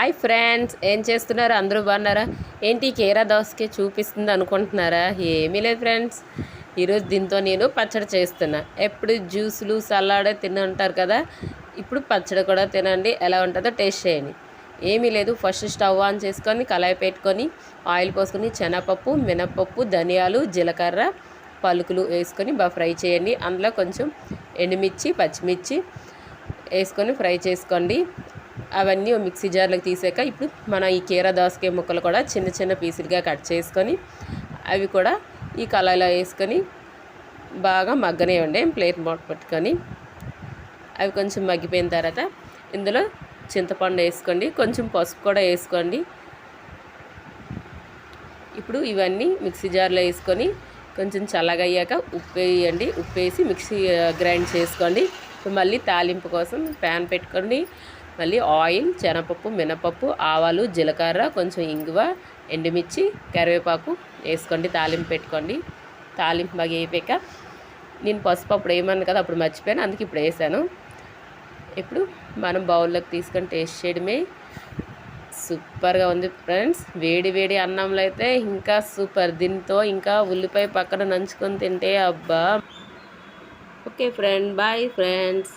Hi friends, ఏం చేస్తున్నారు? అందరూ బాగున్నారా? ఏంటి కీరా దోసకి చూపిస్తుంది అనుకుంటున్నారా? ఏమీ లేదు ఫ్రెండ్స్, ఈరోజు దీంతో నేను పచ్చడి చేస్తున్నా. ఎప్పుడు జ్యూసులు సలాడే తిని ఉంటారు కదా, ఇప్పుడు పచ్చడి కూడా తినండి, ఎలా ఉంటుందో టేస్ట్ చేయండి. ఏమీ లేదు, ఫస్ట్ స్టవ్ ఆన్ చేసుకొని కళాయి పెట్టుకొని ఆయిల్ పోసుకొని శనగపప్పు, మినప్పప్పు, ధనియాలు, జీలకర్ర, పలుకులు వేసుకొని బాగా ఫ్రై చేయండి. అందులో కొంచెం ఎండుమిర్చి, పచ్చిమిర్చి వేసుకొని ఫ్రై చేసుకోండి. అవన్నీ మిక్సీ జార్లోకి తీసాక ఇప్పుడు మనం ఈ కీరా దోసకాయ ముక్కలు కూడా చిన్న చిన్న పీసులుగా కట్ చేసుకొని అవి కూడా ఈ కళాయిలో వేసుకొని బాగా మగ్గనివ్వండి. ప్లేట్ మూత పెట్టుకొని అవి కొంచెం మగ్గిపోయిన తర్వాత ఇందులో చింతపండు వేసుకోండి, కొంచెం పసుపు కూడా వేసుకోండి. ఇప్పుడు ఇవన్నీ మిక్సీ జార్లో వేసుకొని కొంచెం చల్లగా అయ్యాక ఉప్పు వేయండి. ఉప్పు వేసి మిక్సీ గ్రైండ్ చేసుకోండి. మళ్ళీ తాలింపు కోసం ప్యాన్ పెట్టుకోండి. మళ్ళీ ఆయిల్, శనగపప్పు, మినపప్పు, ఆవాలు, జీలకర్ర, కొంచెం ఇంగువ, ఎండుమిర్చి, కరివేపాకు వేసుకోండి. తాలింపు పెట్టుకోండి. తాలింపు బాగా వేపాక నేను పసుపు అప్పుడు వేయమన్నాను కదా, అప్పుడు మర్చిపోయాను, అందుకే ఇప్పుడు వేసాను. ఇప్పుడు మనం బౌల్లోకి తీసుకొని టేస్ట్ చేయడమే. సూపర్గా ఉంది ఫ్రెండ్స్. వేడి వేడి అన్నంలో అయితే ఇంకా సూపర్. దీంతో ఇంకా ఉల్లిపాయ పక్కన నంచుకొని తింటే అబ్బా. Okay friend, bye friends.